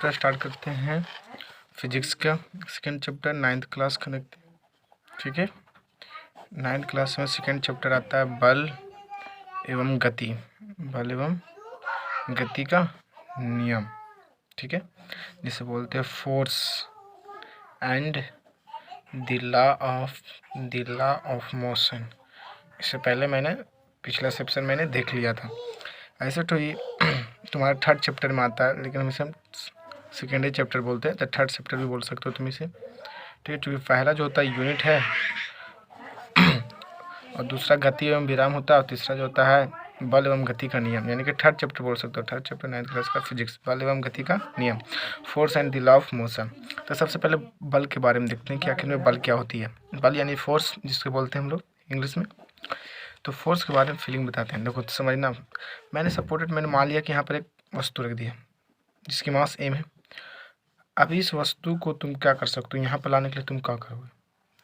Chapter start करते हैं physics का। सेकेंड चैप्टर 9th क्लास का देखते हैं। ठीक है, 9th क्लास में सेकेंड चैप्टर आता है बल एवं गति। बल एवं गति का नियम। ठीक है, जिसे बोलते हैं force and the law of motion. इससे पहले मैंने पिछला सेक्शन मैंने देख लिया था। ऐसे तो ये तुम्हारा थर्ड चैप्टर में आता है, लेकिन हम इसे सेकेंडरी चैप्टर बोलते हैं, तो थर्ड चैप्टर भी बोल सकते हो तुम इसे। ठीक है, क्योंकि पहला जो होता है यूनिट है और दूसरा गति एवं विराम होता है और तीसरा जो होता है बल एवं गति का नियम, यानी कि थर्ड चैप्टर बोल सकते हो। थर्ड चैप्टर 9th क्लास का फिजिक्स, बल एवं गति का नियम, force and the law of motion. तो सबसे पहले बल के बारे में देखते हैं कि आखिर में बल क्या होती है। बल यानी फोर्स, जिसको बोलते हैं हम लोग इंग्लिश में। तो फोर्स के बारे में फीलिंग बताते हैं। देखो समझना, मैंने मान लिया कि यहाँ पर एक वस्तु रख दी है जिसकी मास m है। अब इस वस्तु को तुम क्या कर सकते हो, यहाँ पर लाने के लिए तुम क्या करोगे।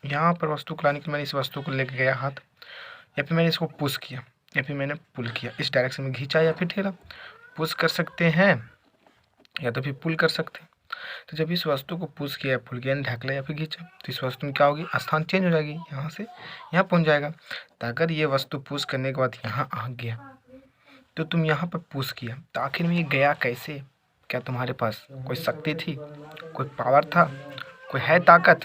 यहाँ पर वस्तु को लाने के लिए मैंने इस वस्तु को लेके गया हाथ, या फिर मैंने इसको पुश किया, या फिर मैंने पुल किया, इस डायरेक्शन में खींचा या फिर ठेला। पुश कर सकते हैं या तो फिर पुल कर सकते हैं। तो जब इस वस्तु को पुश किया या पुल किया, ढकला या फिर खींचा, तो इस वस्तु में क्या होगी, स्थान चेंज हो जाएगी, यहाँ से यहाँ पहुँच जाएगा। तो अगर ये वस्तु पुश करने के बाद यहाँ आ गया तो तुम यहाँ पर पुश किया, तो आखिर में ये गया कैसे। क्या तुम्हारे पास कोई शक्ति थी, कोई पावर था, कोई है ताकत।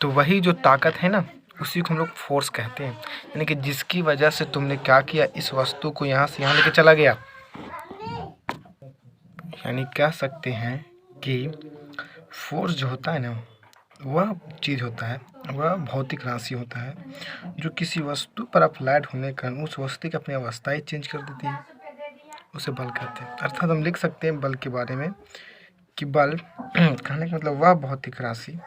तो वही जो ताकत है ना, उसी को हम लोग फोर्स कहते हैं। यानी कि जिसकी वजह से तुमने क्या किया, इस वस्तु को यहाँ से यहाँ लेके चला गया। यानी कह सकते हैं कि फोर्स जो होता है ना, वह चीज़ होता है, वह भौतिक राशि होता है जो किसी वस्तु पर अप्लाइड होने के कारण उस वस्तु की अपनी अवस्थाएं चेंज कर देती है, उसे बल कहते हैं। अर्थात हम लिख सकते हैं बल के बारे में कि बल कहने का मतलब वह भौतिक राशि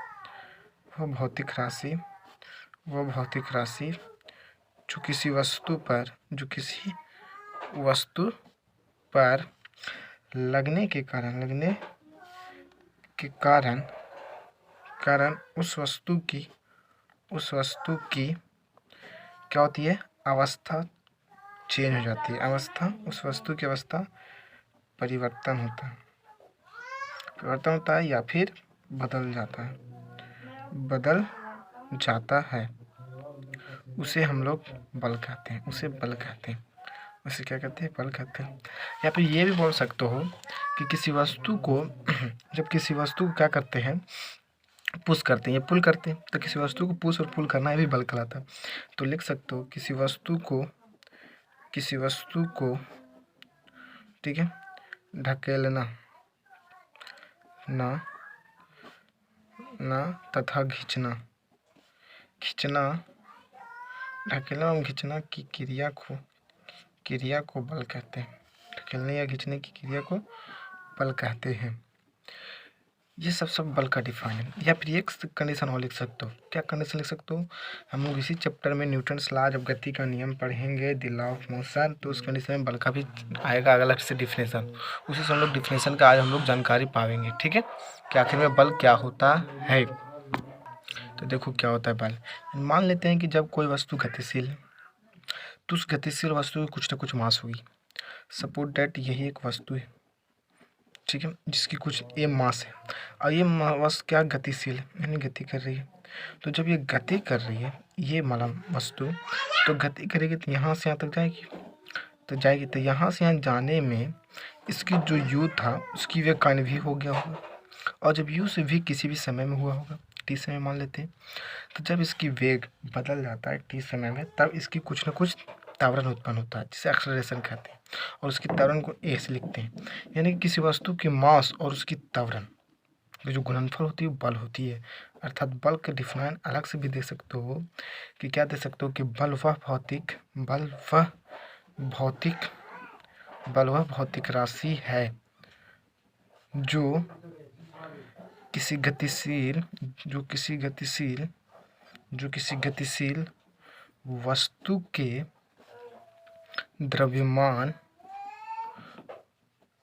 जो किसी वस्तु पर लगने के कारण उस वस्तु की क्या होती है, अवस्था चेंज हो जाती है। उस वस्तु की अवस्था परिवर्तन होता है या फिर बदल जाता है। उसे हम लोग बल कहते हैं, उसे क्या कहते हैं, बल कहते हैं। या फिर ये भी बोल सकते हो कि किसी वस्तु को जब किसी वस्तु को क्या करते हैं, पुश करते हैं या पुल करते हैं, तो किसी वस्तु को पुश और पुल करना, ये भी बल कहलाता है। तो लिख सकते हो किसी वस्तु को ठीक है, ढकेलना ना तथा ढकेलना और खींचना की क्रिया को बल कहते हैं। ढकेलने या खींचने की क्रिया को बल कहते हैं। ये सब बल का डिफाइन है। या फिर एक कंडीशन और लिख सकते हो। क्या कंडीशन लिख सकते हो, हम लोग इसी चैप्टर में न्यूटन्स लॉ जब गति का नियम पढ़ेंगे, द लॉ ऑफ मोशन, तो उस कंडीशन में बल का भी आएगा अलग से डिफिनेशन। उसी से हम लोग डिफिनेशन का आज हम लोग जानकारी पाएंगे। ठीक है, कि आखिर में बल क्या होता है। तो देखो क्या होता है बल। मान लेते हैं कि जब कोई वस्तु गतिशील है तो उस गतिशील वस्तु की कुछ ना कुछ मास होगी। सपोज दैट यही एक वस्तु है, ठीक है, जिसकी कुछ ए मास है और ये वस्तु क्या गतिशील है, यानी गति कर रही है। तो जब ये गति कर रही है, ये मतलब वस्तु तो गति करेगी तो यहाँ से यहाँ तक जाएगी। तो यहाँ से यहाँ जाने में इसकी जो यू था उसकी वेग का भी हो गया होगा, और जब यू से भी किसी भी समय में हुआ होगा, टी समय मान लेते हैं, तो जब इसकी वेग बदल जाता है टी समय में, तब इसकी कुछ ना कुछ त्वरण उत्पन्न होता है, जिसे एक्सेलरेशन कहते हैं, और उसकी त्वरण को ए से लिखते हैं। यानी कि किसी वस्तु की मास और उसकी त्वरण की जो गुणनफल होती है बल होती है। अर्थात बल के डिफाइन अलग से भी दे सकते हो कि क्या दे सकते हो कि बल वह भौतिक राशि है जो किसी गतिशील वस्तु के द्रव्यमान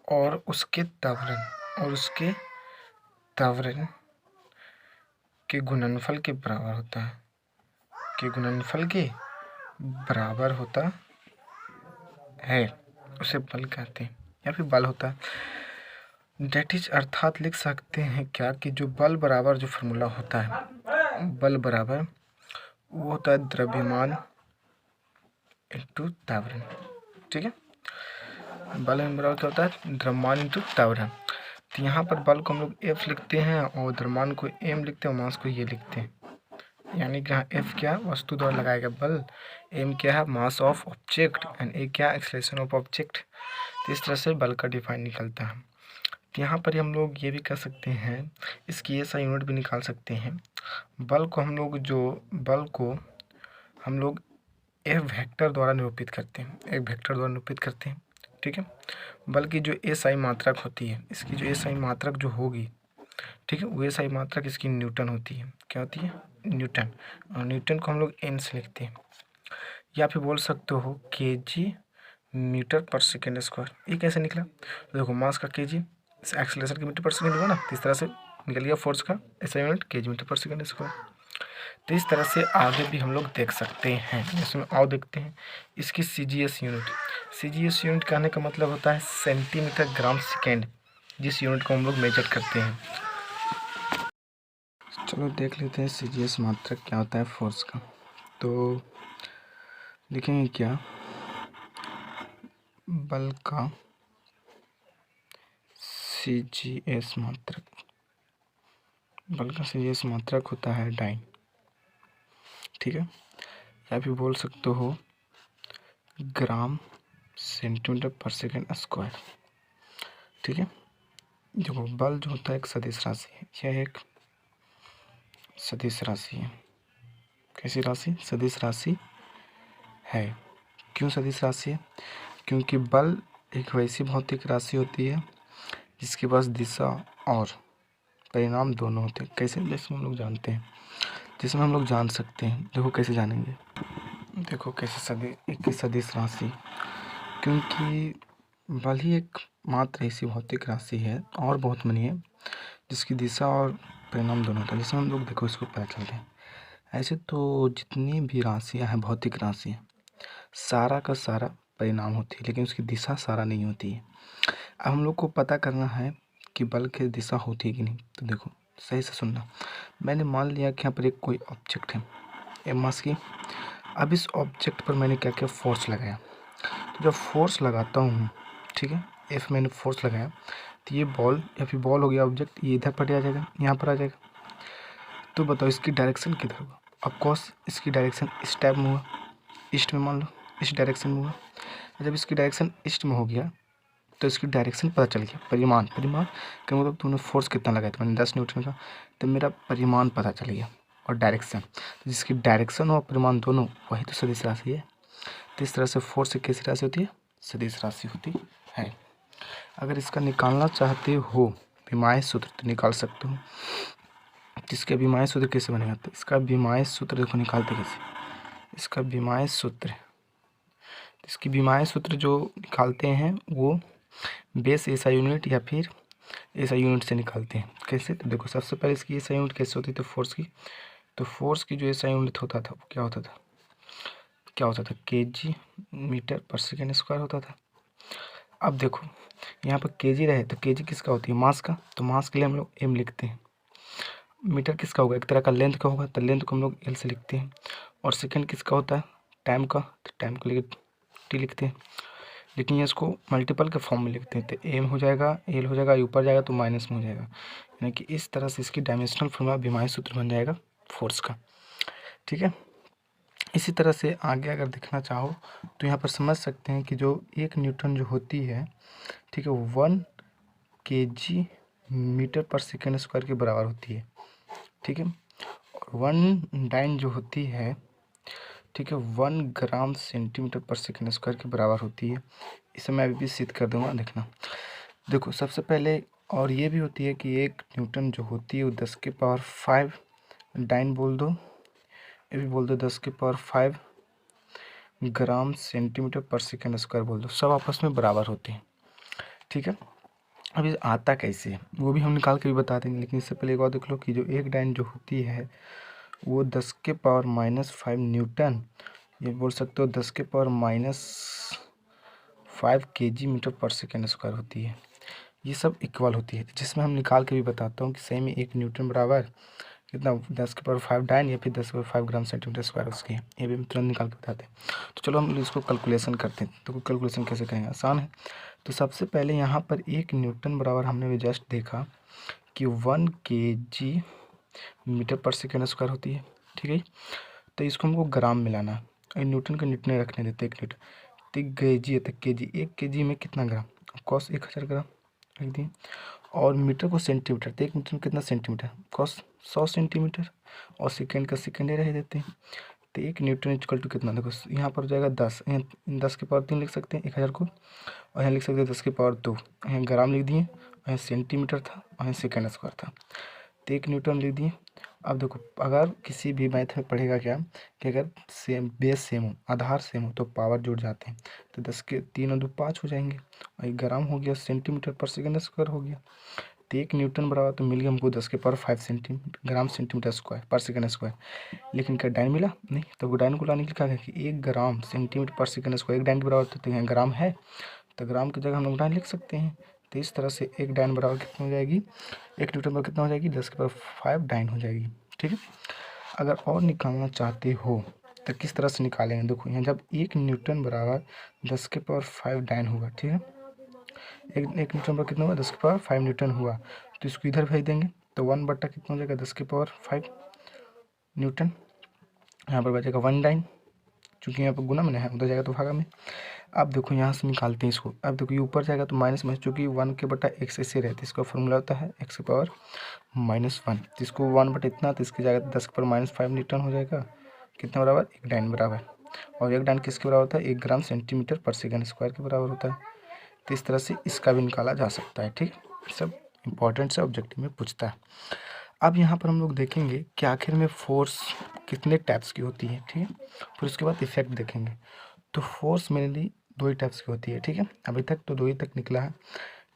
और उसके त्वरण के गुणनफल के बराबर होता है, उसे बल कहते हैं या फिर बल होता है। डेट इज अर्थात लिख सकते हैं क्या कि जो बल बराबर जो फार्मूला होता है, बल बराबर वो होता है द्रव्यमान इंटू त्वरण। ठीक है, बल बराबर क्या होता है, द्रव्यमान इंटू त्वरण। तो यहाँ पर बल को हम लोग F लिखते हैं और द्रव्यमान को M लिखते हैं और मास को ये लिखते हैं। यानी कि यहाँ F क्या वस्तु द्वारा लगाया गया बल, M क्या है mass of object and A क्या एक्सेलरेशन ऑफ ऑब्जेक्ट। तो इस तरह से बल का डिफाइन निकलता है। तो यहाँ पर हम लोग ये भी कर सकते हैं, इसकी ऐसा यूनिट भी निकाल सकते हैं। बल को हम लोग एक वेक्टर द्वारा निरूपित करते हैं, एक वेक्टर द्वारा निरूपित करते हैं। ठीक है, बल की जो एसआई मात्रक होती है, इसकी जो एसआई मात्रक जो होगी, ठीक है, वो एसआई मात्रक इसकी न्यूटन होती है। क्या होती है, न्यूटन। और न्यूटन को हम लोग एन से लिखते हैं, या फिर बोल सकते हो केजी मीटर पर सेकेंड स्क्वायर। ये कैसे निकला, तो देखो मास का केजी, एक्सेलरेशन के मीटर पर सेकेंड हुआ ना, तो इस तरह से निकल गया फोर्स का एसआई यूनिट केजी मीटर पर सेकेंड स्क्वायर। तो इस तरह से आगे भी हम लोग देख सकते हैं। इसमें आओ देखते हैं इसकी सीजीएस यूनिट। सीजीएस यूनिट कहने का मतलब होता है सेंटीमीटर ग्राम सेकेंड, जिस यूनिट को हम लोग मेजर करते हैं। चलो देख लेते हैं सीजीएस मात्रक क्या होता है फोर्स का। तो लिखेंगे क्या, बल का सीजीएस मात्रक, बल का सीजीएस मात्रक होता है डाइन। ठीक है, या फिर बोल सकते हो ग्राम सेंटीमीटर पर सेकेंड स्क्वायर। ठीक है, देखो बल जो होता है एक सदिश राशि है, यह एक सदिश राशि है। कैसी राशि, सदिश राशि है। क्यों सदिश राशि है, क्योंकि बल एक वैसी भौतिक राशि होती है जिसके पास दिशा और परिणाम दोनों होते हैं। कैसे, जैसे हम लोग जानते हैं, जिसमें हम लोग जान सकते हैं। देखो कैसे जानेंगे, देखो कैसे एक सदिश राशि, क्योंकि बल ही एक मात्र ऐसी भौतिक राशि है, और बहुत मनी है, जिसकी दिशा और परिणाम दोनों होता है। जैसे हम लोग देखो इसको पता चलते हैं। ऐसे तो जितनी भी राशियाँ हैं, भौतिक राशियाँ, सारा का सारा परिणाम होती है, लेकिन उसकी दिशा सारा नहीं होती है। अब हम लोग को पता करना है कि बल की दिशा होती है कि नहीं। तो देखो सही से सुनना, मैंने मान लिया कि यहाँ पर एक कोई ऑब्जेक्ट है एम मास की। अब इस ऑब्जेक्ट पर मैंने क्या किया, फोर्स लगाया। तो जब फोर्स लगाता हूँ, ठीक है, एफ मैंने फोर्स लगाया, तो ये बॉल या फिर बॉल हो गया ऑब्जेक्ट, ये इधर पर आ जाएगा, यहाँ पर आ जाएगा। तो बताओ इसकी डायरेक्शन किधर होगा। ऑफकोर्स इसकी डायरेक्शन इस टाइप में हुआ, ईस्ट में, मान लो इस डायरेक्शन में हुआ। जब इसकी डायरेक्शन ईस्ट में हो गया तो इसकी डायरेक्शन पता चल गया। परिमाण का मतलब तुमने फोर्स कितना लगाया था, मैंने 10 न्यूटन का, तो मेरा परिमाण पता चल गया और डायरेक्शन। तो जिसकी डायरेक्शन और परिमाण दोनों, वही तो सदिश राशि है। तो इस तरह से फोर्स एक कैसी राशि होती है, सदिश राशि होती है। अगर इसका निकालना चाहते हो विमाय सूत्र तो निकाल सकते हो। इसका विमाय सूत्र कैसे बनेगा, तो इसका विमाय सूत्र देखो निकालते कैसे, इसका विमाय सूत्र, इसकी विमाय सूत्र जो निकालते हैं वो बेस एसआई यूनिट या फिर एसआई यूनिट से निकालते हैं। कैसे, तो देखो सबसे पहले इसकी एसआई यूनिट कैसे होती थी फोर्स की, तो फोर्स की जो एसआई यूनिट होता था वो क्या होता था केजी मीटर पर सेकेंड स्क्वायर होता था। अब देखो यहाँ पर केजी रहे तो केजी किसका होती है, मास का, तो मास के लिए हम लोग एम लिखते हैं। मीटर किसका होगा, एक तरह का लेंथ का होगा, तो लेंथ को हम लोग एल से लिखते हैं। और सेकेंड किसका होता है, टाइम का, तो टाइम को लेकर टी लिखते हैं। लेकिन ये इसको मल्टीपल के फॉर्म में लिखते हैं, तो एम हो जाएगा, एल हो जाएगा, ऊपर जाएगा तो माइनस में हो जाएगा। यानी कि इस तरह से इसकी डायमेंशनल फॉर्मूला विमाय सूत्र बन जाएगा फोर्स का। ठीक है, इसी तरह से आगे अगर देखना चाहो तो यहाँ पर समझ सकते हैं कि जो 1 न्यूटन जो होती है, ठीक है, 1 केजी मीटर पर सेकेंड स्क्वायर के बराबर होती है। ठीक है, और 1 डाइन जो होती है, ठीक है, 1 ग्राम सेंटीमीटर पर सेकेंड स्क्वायर के बराबर होती है। इसे मैं अभी भी सिद्ध कर दूंगा, देखना। देखो सबसे पहले, और ये भी होती है कि 1 न्यूटन जो होती है वो 10 के पावर 5 डाइन बोल दो, ये भी बोल दो 10 के पावर 5 ग्राम सेंटीमीटर पर सेकेंड स्क्वायर बोल दो, सब आपस में बराबर होते हैं। ठीक है, अब ये आता कैसे है वो भी हम निकाल के भी बता देंगे, लेकिन इससे पहले एक और देख लो कि जो 1 डाइन जो होती है वो 10 के पावर -5 न्यूटन, ये बोल सकते हो 10 के पावर -5 केजी मीटर पर सेकेंड स्क्वायर होती है। ये सब इक्वल होती है, जिसमें हम निकाल के भी बताता हूँ कि सही में 1 न्यूटन बराबर कितना 10⁵ डाइन या फिर 10⁵ ग्राम सेंटीमीटर स्क्वायर उसकी है, ये भी हम तुरंत निकाल के बताते हैं। तो चलो हम इसको कैलकुलेशन करते हैं। तो कैलकुलेशन कैसे करेंगे, आसान है। तो सबसे पहले यहाँ पर 1 न्यूटन बराबर हमने भी जस्ट देखा कि 1 kg मीटर पर सेकेंड स्क्वायर होती है, ठीक है। तो इसको हमको ग्राम मिलाना है, न्यूटन का न्यूटन रखने देते 1 न्यूटन। तो केजी है, तो केजी 1 kg में कितना ग्राम, कॉस 1000 ग्राम रख दिए। और मीटर को सेंटीमीटर, तो 1 मीटर में कितना सेंटीमीटर, कॉस 100 सेंटीमीटर। और सेकेंड का सेकेंड ही रह देते हैं। तो 1 न्यूटन इक्वल टू कितना, देखो यहाँ पर हो जाएगा 10, यहाँ 10⁻³ लिख सकते हैं 1000 को, और यहाँ लिख सकते हैं 10⁻²। यहाँ ग्राम लिख दिए, और यहाँ सेंटीमीटर था, और यहाँ सेकेंड स्क्वायर था। तो 1 न्यूटन लिख दिए। अब देखो, अगर किसी भी मैथ में पढ़ेगा क्या कि अगर सेम बेस सेम हो, आधार सेम हो, तो पावर जुड़ जाते हैं। तो 10 के 3 और 2 5 हो जाएंगे, और 1 ग्राम हो गया, सेंटीमीटर पर सेकेंड स्क्वायर हो गया। तो 1 न्यूटन बराबर तो मिल गया हमको 10⁵ सेंटीमीटर ग्राम सेंटीमीटर स्क्वायर पर सेकेंड स्क्वायर। लेकिन क्या डाइन मिला नहीं, तो डाइन को लाने के लिए क्या है कि 1 ग्राम सेंटीमीटर पर सेकेंड स्क्वायर 1 डाइन के बराबर, तो यहाँ ग्राम है, तो ग्राम की जगह हम लोग डाइन लिख सकते हैं। तो इस तरह से 1 डाइन बराबर कितना हो जाएगी, 1 न्यूटन बराबर कितना हो जाएगी, 10⁵ डाइन हो जाएगी, ठीक है। अगर और निकालना चाहते हो तो किस तरह से निकालेंगे, देखो यहाँ जब 1 न्यूटन बराबर 10⁵ डाइन होगा, ठीक है। 1 न्यूटन बराबर कितना हुआ, 10⁵ न्यूटन हुआ, तो इसको इधर भेज देंगे। तो 1 बटा कितना हो जाएगा, 10⁵ न्यूटन। यहाँ पर बचेगा 1 डाइन, चूँकि यहाँ पर गुना में है, उधर जाएगा तो भागा में। अब देखो यहाँ से निकालते हैं इसको। अब देखो ये ऊपर जाएगा तो माइनस में, चूँकि 1 के बटा x ऐसे रहते हैं, इसका फॉर्मूला होता है x⁻⁻1। तो इसको 1 बटा इतना, तो इसकी जगह 10⁻⁵ न्यूटन हो जाएगा, कितना बराबर, 1 डाइन बराबर। और 1 डाइन किसके बराबर होता है, 1 ग्राम सेंटीमीटर पर सेकेंड स्क्वायर के बराबर होता है। तो इस तरह से इसका भी निकाला जा सकता है, ठीक। सब इंपॉर्टेंट से ऑब्जेक्टिव में पूछता है। अब यहाँ पर हम लोग देखेंगे कि आखिर में फोर्स कितने टाइप्स की होती है, ठीक है। फिर उसके बाद इफेक्ट देखेंगे। तो फोर्स मेनली 2 ही टाइप्स की होती है, ठीक है। अभी तक तो 2 ही तक निकला है,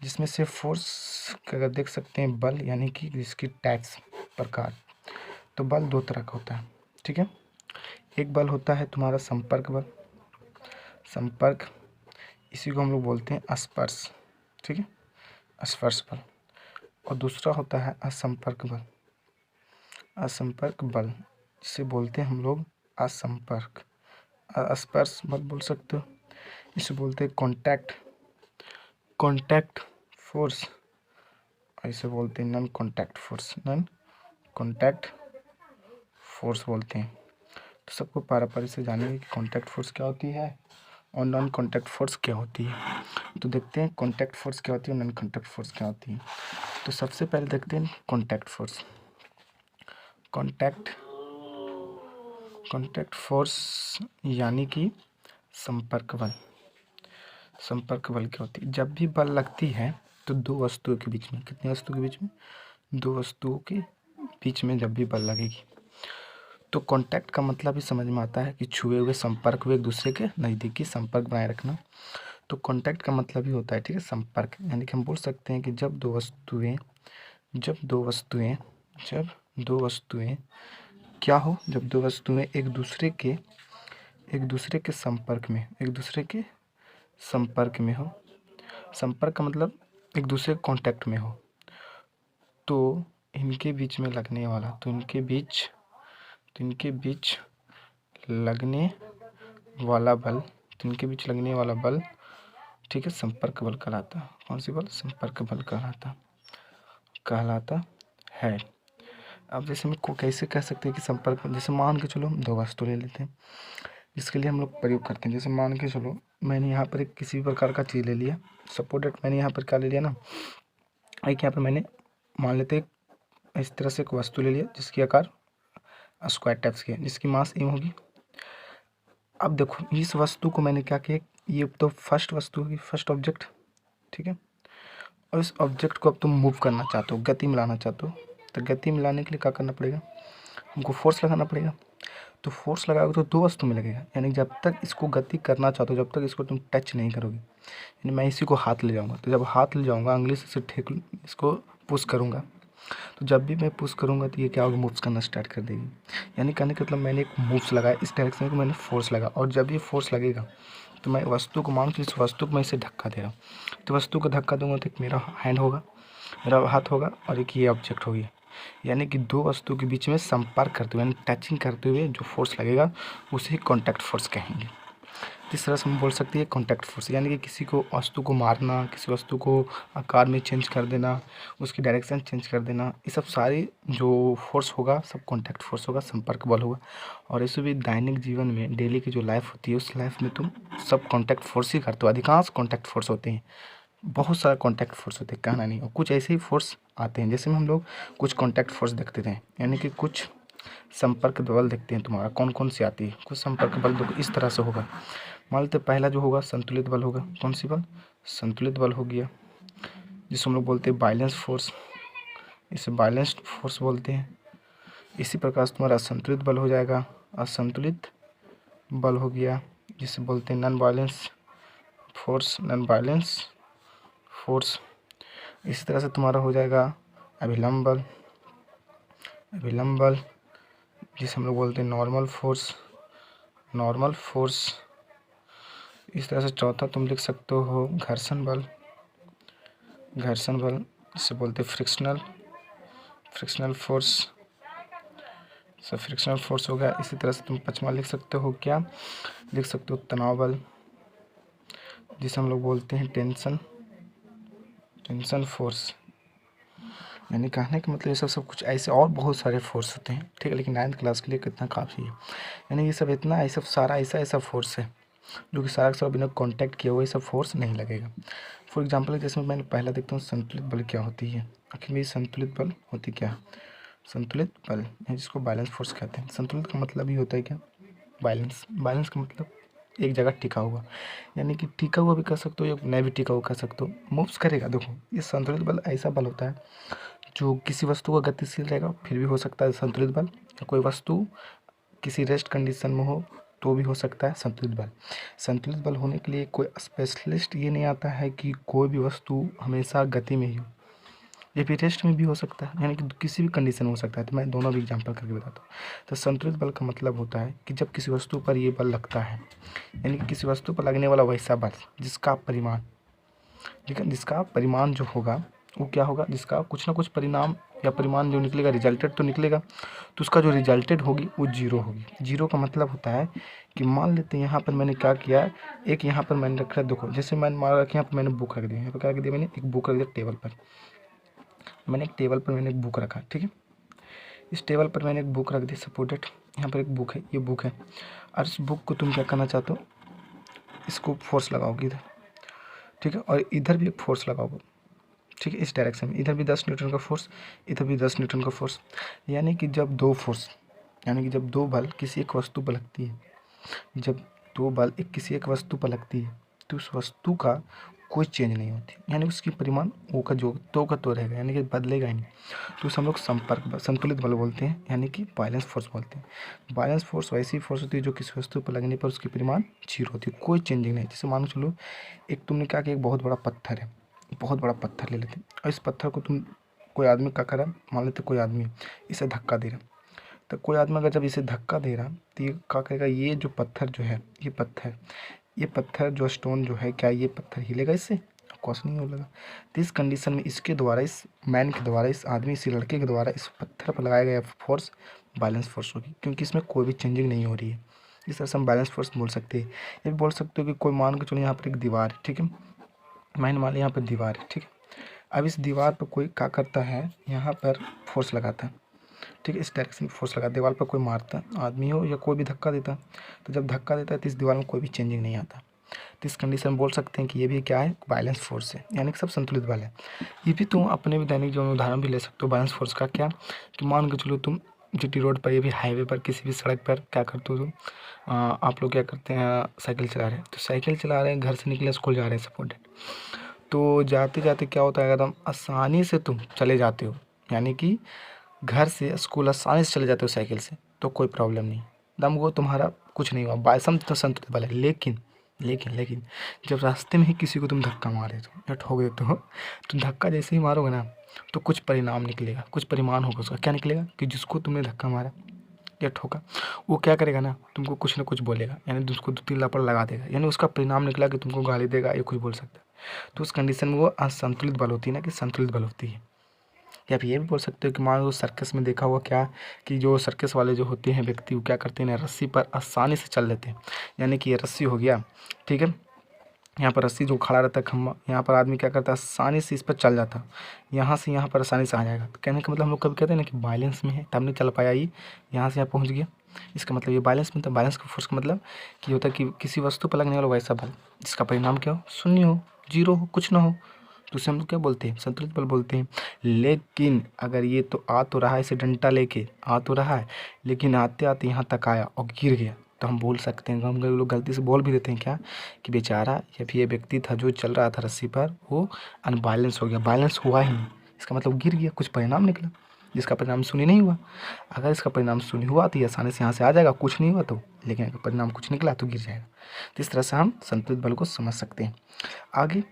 जिसमें से फोर्स का अगर देख सकते हैं बल, यानी कि इसकी टाइप्स प्रकार। तो बल 2 तरह का होता है, ठीक है। एक बल होता है तुम्हारा संपर्क बल, संपर्क, इसी को हम लोग बोलते हैं स्पर्श, ठीक है, स्पर्श बल। और दूसरा होता है असंपर्क बल, असंपर्क बल, जिसे बोलते हैं हम लोग असंपर्क, स्पर्श बल बोल सकते हो। इसे बोलते हैं कॉन्टैक्ट फोर्स, इसे बोलते हैं non contact force, non contact force बोलते हैं। तो सबको पारा से जानेंगे कि कॉन्टैक्ट फोर्स क्या होती है और नॉन कॉन्टैक्ट फोर्स क्या होती है। तो देखते हैं कॉन्टैक्ट फोर्स क्या होती है और नॉन कॉन्टैक्ट फोर्स क्या होती है। तो सबसे पहले देखते हैं कॉन्टैक्ट फोर्स। कॉन्टैक्ट फोर्स यानी कि संपर्क बल। संपर्क बल क्या होती है, जब भी बल लगती है तो 2 वस्तुओं के बीच में, कितनी वस्तुओं के बीच में, 2 वस्तुओं के बीच में जब भी बल लगेगी। तो कॉन्टैक्ट का मतलब ही समझ में आता है कि छुए हुए, संपर्क हुए, एक दूसरे के नज़दीकी संपर्क बनाए रखना। तो कॉन्टैक्ट का मतलब ही होता है, ठीक है, संपर्क। यानी कि हम बोल सकते हैं कि जब दो वस्तुएं क्या हो, जब 2 वस्तुएं एक दूसरे के संपर्क में हो। संपर्क का मतलब एक दूसरे के कांटेक्ट में हो, तो इनके बीच में लगने वाला, तो इनके बीच लगने वाला बल, ठीक है, संपर्क बल कहलाता है। कौन सी बल, संपर्क बल कहलाता है। अब जैसे हम को कैसे कह सकते हैं कि संपर्क, जैसे मान के चलो हम 2 वस्तु ले लेते हैं, जिसके लिए हम लोग प्रयोग करते हैं। जैसे मान के चलो मैंने यहाँ पर एक किसी भी प्रकार का चीज़ ले लिया, सपोर्टेड मैंने यहाँ पर क्या ले लिया ना, एक यहाँ पर मैंने मान लेते हैं इस तरह से एक वस्तु ले लिया जिसकी आकार स्क्वायर टाइप्स की है, जिसकी मास m होगी। अब देखो इस वस्तु को मैंने क्या किया, ये तो फर्स्ट वस्तु होगी, फर्स्ट ऑब्जेक्ट, ठीक है। और इस ऑब्जेक्ट को अब तुम मूव करना चाहते हो, गति में लाना चाहते हो, तो गति में लाने के लिए क्या करना पड़ेगा, हमको फोर्स लगाना पड़ेगा। तो फोर्स लगाओगे तो 2 वस्तु में लगेगा, यानी जब तक इसको गति करना चाहते हो, जब तक इसको तुम टच नहीं करोगे, यानी मैं इसी को हाथ ले जाऊँगा, तो जब हाथ ले जाऊँगा अंगली से ठीक इसको पुश करूँगा, तो जब भी मैं पुश करूँगा तो ये क्या होगा, मूव्स करना स्टार्ट कर देगी। यानी कहने का मतलब मैंने एक मूव्स लगाया इस डायरेक्शन में, मैंने फोर्स लगा, और जब ये फोर्स लगेगा तो मैं वस्तु को मान के इस वस्तु को मैं इसे धक्का दे रहा हूँ, तो वस्तु को धक्का दूंगा तो एक मेरा हैंड होगा, मेरा हाथ होगा, और एक ये ऑब्जेक्ट होगी। यानी कि दो वस्तु के बीच में संपर्क करते हुए, यानी टचिंग करते हुए जो फोर्स लगेगा उसे कॉन्टैक्ट फोर्स कहेंगे। इस तरह से हम बोल सकते हैं कॉन्टैक्ट फोर्स, यानी कि किसी को वस्तु को मारना, किसी वस्तु को आकार में चेंज कर देना, उसकी डायरेक्शन चेंज कर देना, ये सब सारी जो फोर्स होगा सब कॉन्टैक्ट फोर्स होगा, संपर्क बल होगा। और ऐसे भी दैनिक जीवन में डेली की जो लाइफ होती है उस लाइफ में तुम सब कॉन्टैक्ट फोर्स ही करते हो, अधिकांश कॉन्टैक्ट फोर्स होते हैं, बहुत सारा कॉन्टैक्ट फोर्स होते हैं, कहना नहीं। और कुछ ऐसे ही फोर्स आते हैं, जैसे में हम लोग कुछ कॉन्टैक्ट फोर्स देखते थे, यानी कि कुछ संपर्क बल देखते हैं तुम्हारा कौन कौन सी आती है। कुछ संपर्क बल देखो इस तरह से होगा। मान लेते पहला जो होगा संतुलित बल होगा। कौन सी बल? संतुलित बल हो गया, जिसको हम लोग बोलते हैं बैलेंस फोर्स, इसे बैलेंस्ड फोर्स बोलते हैं। इसी प्रकार से तुम्हारा असंतुलित बल हो जाएगा, असंतुलित बल हो गया, जिसे बोलते हैं non balance force, non balance force. इसी तरह से तुम्हारा हो जाएगा अभिलंब बल, अभिलंब बल, जिसे हम लोग बोलते हैं नॉर्मल फोर्स, नॉर्मल फोर्स। इस तरह से चौथा तुम लिख सकते हो घर्षण बल, घर्षण बल, जिसे बोलते हैं फ्रिक्शनल, फ्रिक्शनल फोर्स, सब फ्रिक्शनल फोर्स हो गया। इसी तरह से तुम पांचवा लिख सकते हो, क्या लिख सकते हो? तनाव बल, जिसे हम लोग बोलते हैं टेंशन, टेंशन फोर्स। यानी कहने का मतलब ये सब कुछ ऐसे और बहुत सारे फोर्स होते हैं, ठीक है, लेकिन 9th क्लास के लिए कितना काफ़ी है। यानी ये सब इतना ऐसा सारा ऐसा फोर्स है जो कि सारा का सारा बिना कांटेक्ट किए हुए सब फोर्स नहीं लगेगा। फॉर एग्जांपल जैसे मैंने पहला देखता हूँ संतुलित बल क्या होती है। आखिर में संतुलित बल होती क्या है? संतुलित बल है जिसको बैलेंस फोर्स कहते हैं। संतुलित का मतलब ही होता है क्या? बैलेंस। बैलेंस का मतलब एक जगह टिका हुआ, यानी कि टिका हुआ भी कह सकते हो या नहीं भी टिका हुआ कह सकते हो, मूव्स करेगा। देखो ये संतुलित बल ऐसा बल होता है जो किसी वस्तु का गतिशील रहेगा फिर भी हो सकता है संतुलित बल, या कोई वस्तु किसी रेस्ट कंडीशन में हो तो भी हो सकता है संतुलित बल। संतुलित बल होने के लिए कोई स्पेशलिस्ट ये नहीं आता है कि कोई भी वस्तु हमेशा गति में ही हो, ये भी रेस्ट में भी हो सकता है, यानी कि किसी भी कंडीशन में हो सकता है। तो मैं दोनों भी एग्जांपल करके बताता हूँ। तो संतुलित बल का मतलब होता है कि जब किसी वस्तु पर ये बल लगता है, यानी कि किसी वस्तु पर लगने वाला वैसा बल जिसका परिमाण, लेकिन जिसका परिमाण जो होगा वो क्या होगा, जिसका कुछ ना कुछ परिणाम या परिमाण जो निकलेगा, रिजल्टेड तो निकलेगा, तो उसका जो रिजल्टेड होगी वो जीरो होगी। जीरो का मतलब होता है कि मान लेते हैं यहाँ पर मैंने क्या किया, एक यहाँ पर मैंने रखा, देखो जैसे मैंने मान रखा यहाँ पर मैंने बुक रख दिया, यहाँ पर क्या रख दिया मैंने, एक बुक रख दिया टेबल पर, मैंने एक टेबल पर मैंने एक बुक रखा, ठीक है। इस टेबल पर मैंने एक बुक रख दी, सपोर्टेड यहाँ पर एक बुक है, ये बुक है, और इस बुक को तुम क्या करना चाहते हो, इसको फोर्स लगाओगे इधर, ठीक है, और इधर भी एक फोर्स लगाओगे, ठीक है, इस डायरेक्शन में, इधर भी 10 न्यूटन का फोर्स, इधर भी 10 न्यूटन का फोर्स। यानी कि जब दो फोर्स, यानी कि जब दो बल किसी एक वस्तु पर लगती है, जब दो बल एक किसी एक वस्तु पर लगती है तो उस वस्तु का कोई चेंज नहीं होती, यानी उसकी परिमाण वो का जो तो का तो रहेगा, यानी कि बदलेगा ही नहीं। तो उसे हम लोग संपर्क बल, संतुलित बल बोलते हैं, यानी कि बैलेंस फोर्स बोलते हैं। बैलेंस फोर्स वैसी फोर्स होती है जो किसी वस्तु पर लगने पर उसकी परिमाण जीरो होती है, कोई चेंजिंग नहीं। जैसे मान चलो एक तुमने कहा कि एक बहुत बड़ा पत्थर है, बहुत बड़ा पत्थर ले लेते हैं, और इस पत्थर को तुम, कोई आदमी क्या करा, मान लेते कोई आदमी इसे धक्का दे रहा, तो कोई आदमी अगर जब इसे धक्का दे रहा तो ये क्या करेगा, ये जो पत्थर जो है, ये पत्थर जो स्टोन जो है, क्या ये पत्थर हिलेगा इससे? ऑफकोर्स नहीं होगा। तो इस कंडीशन में इसके द्वारा, इस मैन के द्वारा, इस आदमी, इस लड़के के द्वारा इस पत्थर पर लगाया गया फोर्स बैलेंस फोर्स होगी, क्योंकि इसमें कोई भी चेंजिंग नहीं हो रही है। इस तरह से हम बैलेंस फोर्स बोल सकते हैं। ये भी बोल सकते हो कि कोई मान के चलो यहाँ पर एक दीवार है, ठीक है, मैंने मान लिया यहाँ पर दीवार है, ठीक है। अब इस दीवार पर कोई क्या करता है, यहाँ पर फोर्स लगाता है, ठीक है, इस डायरेक्शन में फोर्स लगा, दीवार पर कोई मारता, आदमी हो या कोई भी धक्का देता, तो जब धक्का देता है तो इस दीवार में कोई भी चेंजिंग नहीं आता। तो इस कंडीशन में बोल सकते हैं कि ये भी क्या है, बैलेंस फोर्स है, यानी कि सब संतुलित बल है। ये भी तुम अपने भी दैनिक जीवन में उदाहरण भी ले सकते हो बैलेंस फोर्स का। क्या कि मान के चलो तुम जीटी रोड पर, ये भी हाईवे पर, किसी भी सड़क पर क्या करते हो तुम, आप लोग क्या करते हैं, साइकिल चला रहे हैं, तो साइकिल चला रहे हैं, घर से निकले स्कूल जा रहे हैं सपोर्टेड, तो जाते जाते क्या होता है, एकदम आसानी से तुम चले जाते हो, यानी कि घर से स्कूल आसानी से चले जाते हो साइकिल से, तो कोई प्रॉब्लम नहीं, दम वो तुम्हारा कुछ नहीं हुआ, बायसम तो संतुलित बल है। लेकिन लेकिन लेकिन जब रास्ते में ही किसी को तुम धक्का मार देते हो या ठोक देते हो, तो धक्का जैसे ही मारोगे ना तो कुछ परिणाम निकलेगा, कुछ परिमाण होगा उसका। क्या निकलेगा कि जिसको तुमने धक्का मारा या ठोका, वो क्या करेगा ना, तुमको कुछ ना कुछ बोलेगा, यानी उसको 2-3 लापड़ लगा देगा, यानी उसका परिणाम निकला कि तुमको गाली देगा या कुछ बोल सकता है। तो उस कंडीशन में वो असंतुलित बल होती है ना कि संतुलित बल होती है। या फिर ये भी बोल सकते हो कि मान लो सर्कस में देखा हुआ क्या, कि जो सर्कस वाले जो होते हैं व्यक्ति, वो क्या करते हैं ना, रस्सी पर आसानी से चल लेते हैं। यानी कि ये रस्सी हो गया, ठीक है, यहाँ पर रस्सी जो खड़ा रहता है खम्भा, यहाँ पर आदमी क्या करता है, आसानी से इस पर चल जाता है, यहाँ से यहाँ पर आसानी से आ जाएगा। तो कहने का मतलब हम लोग कभी कहते हैं ना कि बैलेंस में है तब नहीं चल पाया, ये यहाँ से यहाँ पहुँच गया, इसका मतलब ये बैलेंस में था। बैलेंस का फोर्स का मतलब कि होता है कि किसी वस्तु पर लगने वाला वैसा बल जिसका परिणाम क्या हो, शून्य हो, जीरो हो, कुछ ना हो, तो उसे हम लोग क्या बोलते हैं, संतुलित बल बोलते हैं। लेकिन अगर ये तो आ तो रहा है, इसे डंडा लेके आ तो रहा है, लेकिन आते आते यहाँ तक आया और गिर गया, तो हम बोल सकते हैं, हम लोग गलती से बोल भी देते हैं क्या, कि बेचारा या फिर ये व्यक्ति था जो चल रहा था रस्सी पर, वो अनबैलेंस हो गया, बैलेंस हुआ ही नहीं, इसका मतलब गिर गया, कुछ परिणाम निकला जिसका परिणाम शून्य नहीं हुआ। अगर इसका परिणाम शून्य हुआ तो ये आसानी से यहाँ से आ जाएगा, कुछ नहीं हुआ तो, लेकिन अगर परिणाम कुछ निकला तो गिर जाएगा। तो इस तरह से हम संतुलित बल को समझ सकते हैं। आगे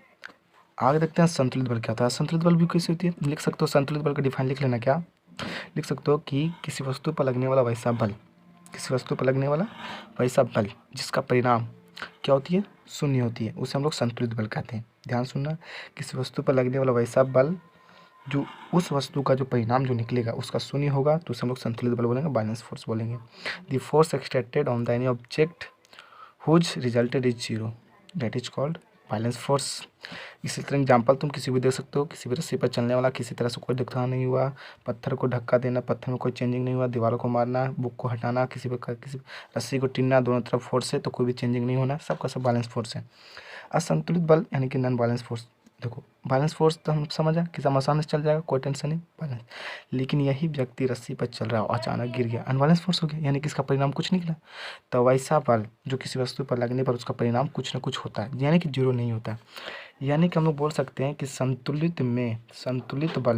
आगे देखते हैं संतुलित बल क्या होता है। संतुलित बल भी कैसे होती है, लिख सकते हो, संतुलित बल का डिफाइन लिख लेना, क्या लिख सकते हो कि किसी वस्तु पर लगने वाला वैसा बल, किसी वस्तु पर लगने वाला वैसा बल जिसका परिणाम क्या होती है, शून्य होती है, उसे हम लोग संतुलित बल कहते हैं। ध्यान सुनना, किसी वस्तु पर लगने वाला वैसा बल जो उस वस्तु का जो परिणाम जो निकलेगा उसका शून्य होगा, तो उसे हम लोग संतुलित बल बोलेंगे, बैलेंस फोर्स बोलेंगे। The force extracted on the any object whose resulted is zero, that is called balance force. इसी तरह एग्जाम्पल तुम किसी भी दे सकते हो, किसी भी रस्सी पर चलने वाला, किसी तरह से कोई नुकसान नहीं हुआ, पत्थर को धक्का देना, पत्थर में कोई चेंजिंग नहीं हुआ, दीवारों को मारना, बुक को हटाना, किसी रस्सी को टिनना, दोनों तरफ फोर्स है तो कोई भी चेंजिंग नहीं होना, सबका सब बैलेंस फोर्स है। असंतुलित बल यानी कि नॉन बैलेंस फोर्स, देखो बैलेंस फोर्स तो हम समझा कि सब आसानी से चल जाएगा, कोई टेंशन नहीं, बैलेंस। लेकिन यही व्यक्ति रस्सी पर चल रहा हो, अचानक गिर गया, अनबैलेंस फोर्स हो गया, यानी कि इसका परिणाम कुछ निकला। तो वैसा बल जो किसी वस्तु पर लगने पर उसका परिणाम कुछ ना कुछ होता है, यानी कि जीरो नहीं होता। यानी कि हम लोग बोल सकते हैं कि संतुलित बल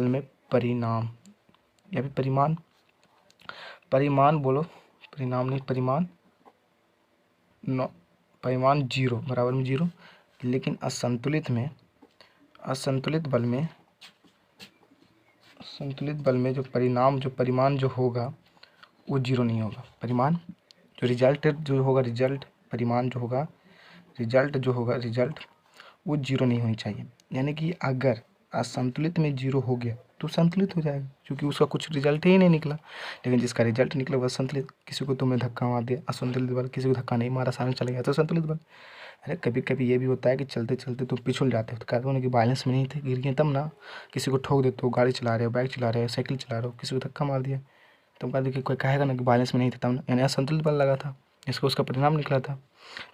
में परिणाम या फिर परिमाण बोलो, परिणाम नहीं, परिमाण जीरो बराबर में जीरो, लेकिन संतुलित बल में जो परिमाण जो होगा वो जीरो नहीं होगा। परिमाण जो रिजल्ट वो जीरो नहीं होनी चाहिए। यानी कि अगर असंतुलित में जीरो हो गया तो संतुलित हो जाएगा, क्योंकि उसका कुछ रिजल्ट ही नहीं निकला। लेकिन जिसका रिजल्ट निकला वह संतुलित, किसी को तुमने धक्का मार दिया असंतुलित बल, किसी को धक्का नहीं मारा सामने चले गया तो संतुलित बल। अरे कभी कभी ये भी होता है कि चलते चलते तुम पिछुल जाते हो, तो कहते हो ना कि बैलेंस में नहीं थे, गिर गए, तब ना किसी को ठोक देते हो, गाड़ी चला रहे हो, बाइक चला रहे हो, साइकिल चला रहे हो, किसी को धक्का मार दिया, तुम कहते कि कोई कहेगा ना कि बैलेंस में नहीं था, तब ना, यानी असंतुलित बल लगा था, इसको उसका परिणाम निकला था,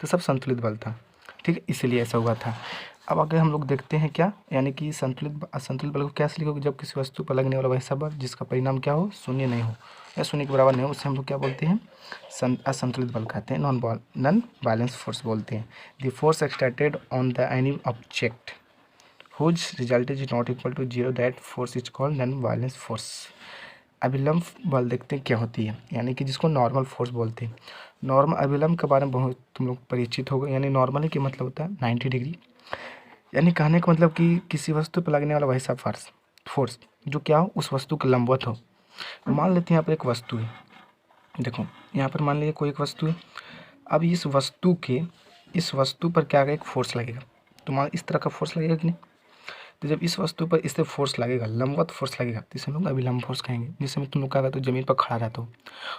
तो सब संतुलित बल था, ठीक है, इसीलिए ऐसा हुआ था। अब आगे हम लोग देखते हैं क्या, यानी कि असंतुलित बल को कैसे लिखोगे, जब किसी वस्तु पर लगने वाला वैसा बल जिसका परिणाम क्या हो, शून्य नहीं हो या शून्य के बराबर नहीं हो, उसे हम लोग क्या बोलते हैं, असंतुलित बल कहते हैं, नॉन बैलेंस फोर्स बोलते हैं। The force exerted on the any object whose result is not equal to zero, that force is called non balance force. अभिलंब बल देखते हैं क्या होती है, यानी कि जिसको नॉर्मल फोर्स बोलते हैं। नॉर्मल अभिलंब के बारे में बहुत तुम लोग परिचित हो गए, यानी नॉर्मली की मतलब होता है 90 डिग्री, यानी कहने का मतलब कि किसी वस्तु पर लगने वाला वैसा फोर्स जो क्या हो, उस वस्तु के लंबवत हो। मान लेते हैं यहाँ पर एक वस्तु है, देखो यहाँ पर मान लीजिए कोई एक वस्तु है, अब इस वस्तु पर क्या एक फोर्स लगेगा, तो मान इस तरह का फोर्स लगेगा कि नहीं, तो जब इस वस्तु पर इससे फोर्स लगेगा, लंबवत फोर्स लगेगा, तो इसे हम लोग अभिलंब फोर्स कहेंगे। जिसमें तुम लोग क्या करते हो, जमीन पर खड़ा रहते हो,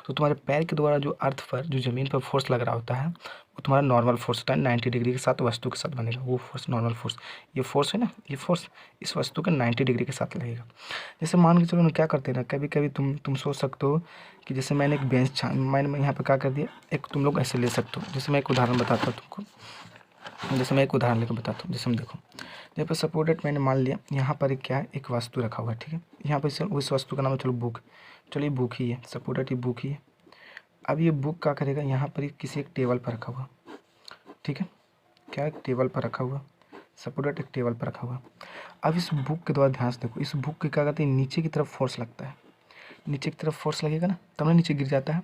तो तुम्हारे पैर के द्वारा जो अर्थ पर जो जमीन पर फोर्स लग रहा होता है वो तुम्हारा नॉर्मल फोर्स होता है, 90 डिग्री के साथ वस्तु के साथ बनेगा वो फोर्स, नॉर्मल फोर्स। ये फोर्स है ना, ये फोर्स इस वस्तु के 90 डिग्री के साथ लगेगा। जैसे मान के चलो ना, क्या करते हैं ना, कभी कभी तुम सोच सकते हो कि जैसे मैंने एक बेंच मैंने यहाँ पर क्या कर दिया, एक तुम लोग ऐसे ले सकते हो। जैसे मैं एक उदाहरण बताता हूँ तुमको, लेकर बताता हूँ। जैसे हम देखो, यहाँ पर सपोज दैट मैंने मान लिया यहाँ पर एक क्या है, एक वस्तु रखा हुआ है, ठीक है, यहाँ पर उस वस्तु का नाम है, चलो बुक, चलो ये बुक ही है, सपोज दैट ये बुक ही है। अब ये बुक क्या करेगा, यहाँ पर किसी एक टेबल पर रखा हुआ, ठीक है, क्या एक टेबल पर रखा हुआ, सपोज दैट एक टेबल पर रखा हुआ। अब इस बुक के द्वारा ध्यान से देखो, इस बुक के क्या कहते हैं, नीचे की तरफ फोर्स लगता है, नीचे की तरफ फोर्स लगेगा ना तब ना नीचे गिर जाता है,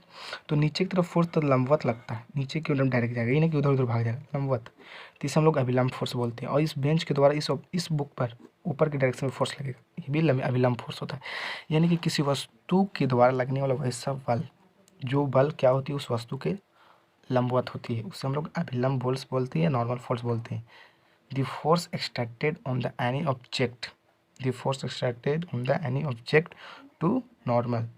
तो नीचे की तरफ फोर्स तो लंबवत लगता है, नीचे की ओर डायरेक्ट जाएगा, ये ना कि उधर उधर भाग जाएगा, लंबवत, तो इसे हम लोग अभिलंब फोर्स बोलते हैं। और इस बेंच के द्वारा इस बुक पर ऊपर की डायरेक्शन में फोर्स लगेगा, ये भी अभिलंब फोर्स होता है। यानी कि किसी वस्तु के द्वारा लगने वाला वैसा बल, जो बल क्या होती है उस वस्तु के लंबवत होती है, उसे हम लोग अभिलंब फोर्स बोलते हैं, नॉर्मल फोर्स बोलते हैं। The force extracted on the any object, the force extracted on the any object to normal,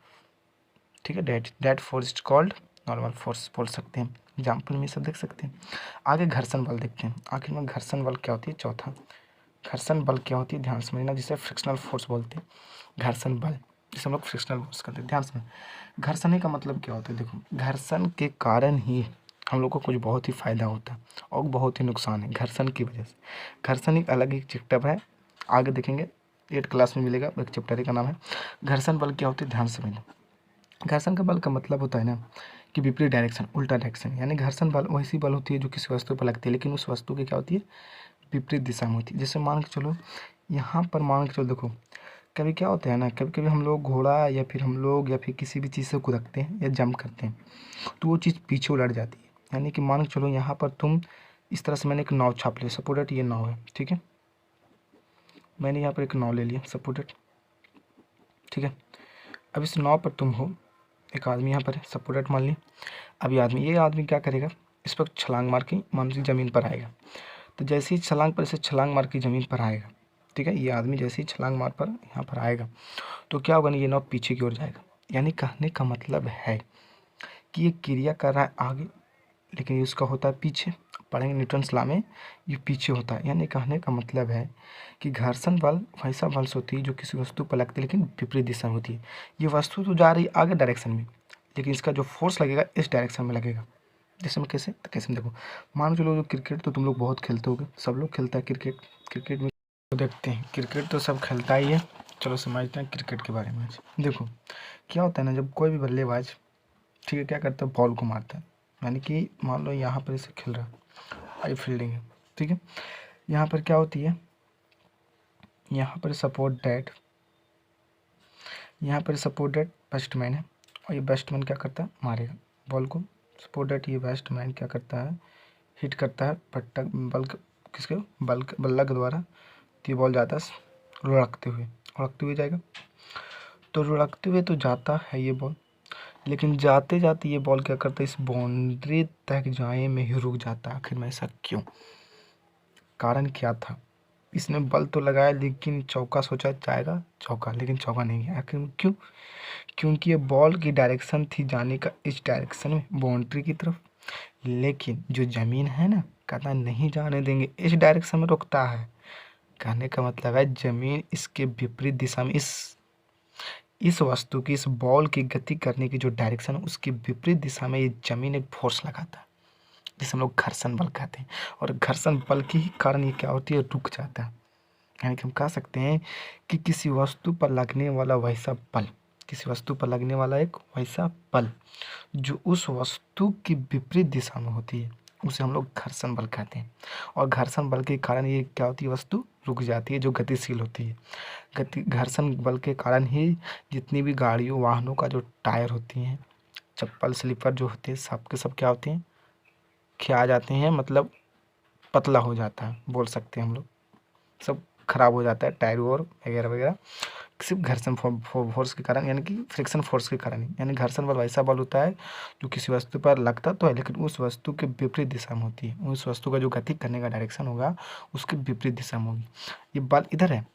ठीक है, that force is called normal force बोल सकते हैं। एग्जाम्पल में सब देख सकते हैं। आगे घर्षण बल देखते हैं। आखिर में घर्षण बल क्या होती है, चौथा घर्षण बल क्या होती है, ध्यान समझना, जिसे फ्रिक्शनल फोर्स बोलते हैं। घर्षण बल जिसे हम लोग फ्रिक्शनल फोर्स करते हैं, ध्यान समझ। घर्षण का मतलब क्या होता है, देखो घर्षण के कारण ही हम लोग को कुछ बहुत ही फायदा होता है और बहुत ही नुकसान है घर्षण की वजह से। घर्षण एक अलग ही चैप्टर है, आगे देखेंगे 8 क्लास में मिलेगा, एक चैप्टर का नाम है घर्षण बल क्या होती है, ध्यान समझना। घर्षण का बल का मतलब होता है ना कि विपरीत डायरेक्शन, उल्टा डायरेक्शन, यानी घर्षण बल वैसी बल होती है जो किसी वस्तु पर लगती है लेकिन उस वस्तु की क्या होती है, विपरीत दिशा में होती है। जैसे मान के चलो, यहाँ पर मान के चलो, देखो कभी क्या होता है ना, कभी कभी हम लोग घोड़ा या फिर हम लोग या फिर किसी भी चीज़ से कूदते हैं या जंप करते हैं तो वो चीज़ पीछे उलट जाती है। यानी कि मान के चलो यहाँ पर तुम इस तरह से, मैंने एक नाव छाप लिया, सपोर्टेड ये नाव है, ठीक है, मैंने यहाँ पर एक नाव ले लिया सपोर्टेड, ठीक है। अब इस नाव पर तुम हो, एक आदमी यहाँ पर है सपोर्टेड मान ली। अब ये आदमी क्या करेगा, इस पर छलांग मार के मान ली ज़मीन पर आएगा। तो जैसे ही छलांग मार के ज़मीन पर आएगा, ठीक है, ये आदमी जैसे ही छलांग मार पर यहाँ पर आएगा तो क्या होगा ना, ये नाव पीछे की ओर जाएगा। यानी कहने का मतलब है कि ये क्रिया कर रहा है आगे लेकिन इसका होता है पीछे। पढ़ेंगे न्यूटन्स लॉ में, ये पीछे होता है। यानी कहने का मतलब है कि घर्षण बल वैसा बल से होती है जो किसी वस्तु पर लगती है लेकिन विपरीत दिशा में होती है। ये वस्तु तो जा रही है आगे डायरेक्शन में लेकिन इसका जो फोर्स लगेगा इस डायरेक्शन में लगेगा। जैसे में कैसे, तो कैसे में देखो, मान चलो जो क्रिकेट तो तुम लोग बहुत खेलते होगे, सब लोग खेलता है क्रिकेट। क्रिकेट में तो देखते हैं, क्रिकेट तो सब खेलता ही है। चलो समझते हैं क्रिकेट के बारे में। देखो क्या होता है ना, जब कोई भी बल्लेबाज, ठीक है, क्या करता है, बॉल को मारता है। यानी कि मान लो यहाँ पर इसे खेल रहा है, आई फील्डिंग है, ठीक है, यहाँ पर क्या होती है, यहाँ पर सपोर्ट डेट, यहाँ पर सपोर्ट डेट बैट्समैन है और ये बैट्समैन क्या करता है, मारेगा बॉल को। सपोर्ट डेट ये बैट्समैन क्या करता है, हिट करता है पट्टा बल किसके बल्ला के द्वारा, तो ये बॉल जाता है लुढ़कते हुए जाएगा। तो लुढ़कते हुए तो जाता है ये बॉल, लेकिन जाते जाते ये बॉल क्या करता है, इस बाउंड्री तक जाए में ही रुक जाता है। आखिर में ऐसा क्यों, कारण क्या था, इसने बल तो लगाया लेकिन चौका सोचा जाएगा चौका, लेकिन चौका नहीं गया। आखिर में क्यों, क्योंकि ये बॉल की डायरेक्शन थी जाने का इस डायरेक्शन में बाउंड्री की तरफ, लेकिन जो ज़मीन है ना कहता है नहीं जाने देंगे, इस डायरेक्शन में रुकता है। कहने का मतलब है ज़मीन इसके विपरीत दिशा में, इस वस्तु की, इस बॉल की गति करने की जो डायरेक्शन है उसकी विपरीत दिशा में ये ज़मीन एक फोर्स लगाता है जिसे हम लोग घर्षण बल कहते हैं। और घर्षण बल के ही कारण ये क्या होती है, रुक जाता है। यानी कि हम कह सकते हैं कि किसी वस्तु पर लगने वाला वैसा बल, किसी वस्तु पर लगने वाला एक वैसा बल जो उस वस्तु की विपरीत दिशा में होती है उसे हम लोग घर्षण बल कहते हैं। और घर्षण बल के कारण ये क्या होती है, वस्तु रुक जाती है जो गतिशील होती है। घर्षण बल के कारण ही जितनी भी गाड़ियों वाहनों का जो टायर होती हैं, चप्पल स्लीपर जो होते हैं, सब के सब क्या होते हैं, खिया जाते हैं, मतलब पतला हो जाता है बोल सकते हैं हम लोग, सब खराब हो जाता है टायर और वगैरह वगैरह, सिर्फ घर्षण फोर्स के कारण, यानी कि फ्रिक्शन फोर्स के कारण ही। यानी घर्षण बल वैसा बल होता है जो किसी वस्तु पर लगता तो है लेकिन उस वस्तु के विपरीत दिशा में होती है, उस वस्तु का जो गति करने का डायरेक्शन होगा उसके विपरीत दिशा में होगी। ये बल इधर है,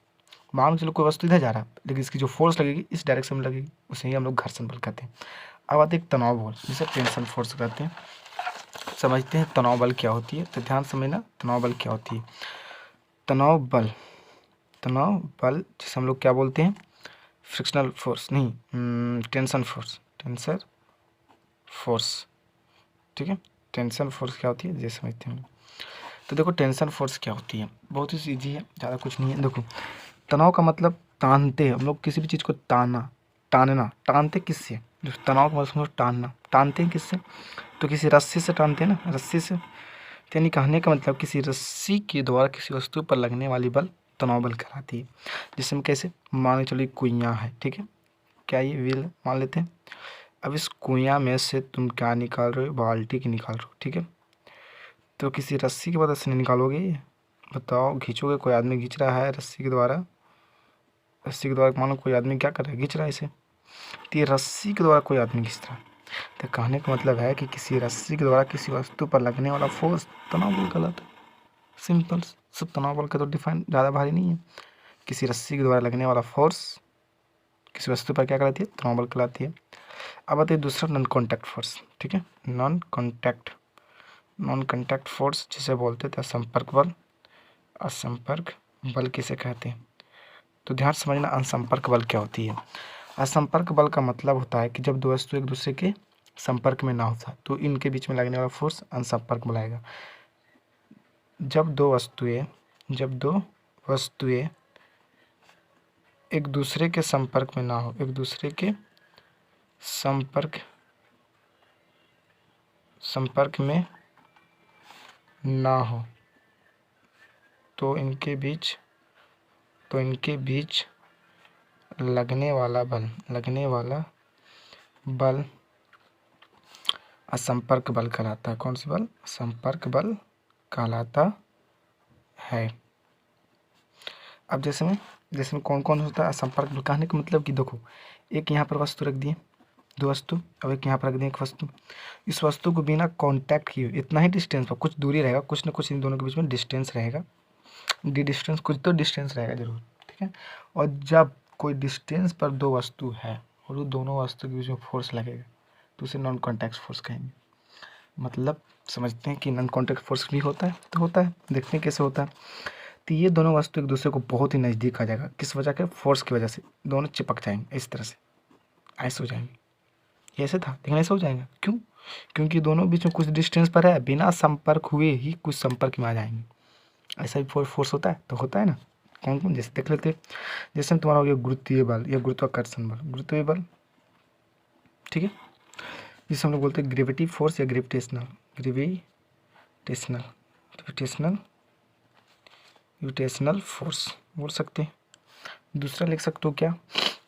मान चलो कोई वस्तु इधर जा रहा है लेकिन इसकी जो फोर्स लगेगी इस डायरेक्शन में लगेगी, उसे ही हम लोग घर्षण बल कहते हैं। अब आते हैं तनाव बल, जिसे टेंशन फोर्स कहते हैं। समझते हैं तनाव बल क्या होती है, तो ध्यान समझना तनाव बल क्या होती है। तनाव बल जिसे हम लोग क्या बोलते हैं, फ्रिक्शनल फोर्स नहीं, टेंशन फोर्स, ठीक है। टेंशन फोर्स क्या होती है ये समझते हैं। तो देखो टेंशन फोर्स क्या होती है, बहुत ही ईजी है, ज़्यादा कुछ नहीं है। देखो तनाव का मतलब तानते हैं हम लोग किसी भी चीज़ को, टानते किससे, जो तनाव का मतलब टानते हैं किससे, तो किसी रस्सी से टानते हैं ना, रस्सी से। यानी कहने का मतलब किसी रस्सी के द्वारा किसी वस्तु पर लगने वाली बल तनाव बल कहलाती है। जिसमें कैसे, मान चलिए कुइयाँ है, ठीक है, क्या ये व्हील मान लेते हैं। अब इस कुइयाँ में से तुम क्या निकाल रहे हो, बाल्टी की निकाल रहे हो, ठीक है, तो किसी रस्सी की मदद से नहीं निकालोगे, बताओ, खींचोगे, कोई आदमी खींच रहा है रस्सी के द्वारा, मानो कोई आदमी क्या कर रहा है, खींच रहा है इसे, तो ये रस्सी के द्वारा कोई आदमी खींच रहा है। तो कहने का मतलब है कि किसी रस्सी के द्वारा किसी वस्तु पर लगने वाला फोर्स तनाव बल कहलाता है। सिंपल, सब तनाव बल का तो डिफाइन ज़्यादा भारी नहीं है। किसी रस्सी के द्वारा लगने वाला फोर्स किसी वस्तु पर क्या कहलाती है, तनाव बल कहलाती है। अब आते हैं दूसरा, नॉन कॉन्टैक्ट फोर्स। ठीक है, नॉन कॉन्टैक्ट फोर्स जिसे बोलते थे असंपर्क बल। असंपर्क बल किसे कहते हैं, तो ध्यान से समझना असंपर्क बल क्या होती है। असंपर्क बल का मतलब होता है कि जब दो वस्तु एक दूसरे के संपर्क में ना होता तो इनके बीच में लगने वाला फोर्स असंपर्क बल आएगा। जब दो वस्तुएं एक दूसरे के संपर्क में ना हो, एक दूसरे के संपर्क में ना हो, तो इनके बीच लगने वाला बल असंपर्क बल कहलाता है। कौन सा बल, संपर्क बल कहलाता है। अब जैसे में कौन कौन होता है असंपर्क बल, कहने का मतलब कि देखो, एक यहाँ पर वस्तु रख दिए, दो वस्तु, अब एक यहाँ पर रख दिए एक वस्तु। इस वस्तु को बिना कांटेक्ट किए इतना ही डिस्टेंस पर, कुछ दूरी रहेगा, कुछ ना कुछ इन दोनों के बीच में डिस्टेंस रहेगा, डिस्टेंस कुछ तो डिस्टेंस रहेगा जरूर। ठीक है, और जब कोई डिस्टेंस पर दो वस्तु है और वो दोनों वस्तु के बीच में फोर्स लगेगा तो उसे नॉन कॉन्टैक्ट फोर्स कहेंगे। मतलब समझते हैं कि नॉन कॉन्टैक्ट फोर्स भी होता है, तो होता है, देखते हैं कैसे होता है। तो ये दोनों वस्तु एक दूसरे को बहुत ही नज़दीक आ जाएगा, किस वजह के, फोर्स की वजह से, दोनों चिपक जाएंगे इस तरह से, ऐसे हो जाएंगे। ये ऐसे था लेकिन ऐसे हो जाएगा, क्यों, क्योंकि दोनों बीच में कुछ डिस्टेंस पर है, बिना संपर्क हुए ही कुछ संपर्क में आ जाएंगे। ऐसा भी फोर्स होता है, तो होता है ना। कौन कौन, जैसे देख लेते हैं, जैसे तुम्हारा हो गया गुरुत्वीय बल या गुरुत्वाकर्षण बल, गुरुत्वीय बल। ठीक है, जिसे हम लोग बोलते हैं ग्रेविटी फोर्स या ग्रेविटेशनल फोर्स बोल सकते हैं। दूसरा लिख सकते हो क्या,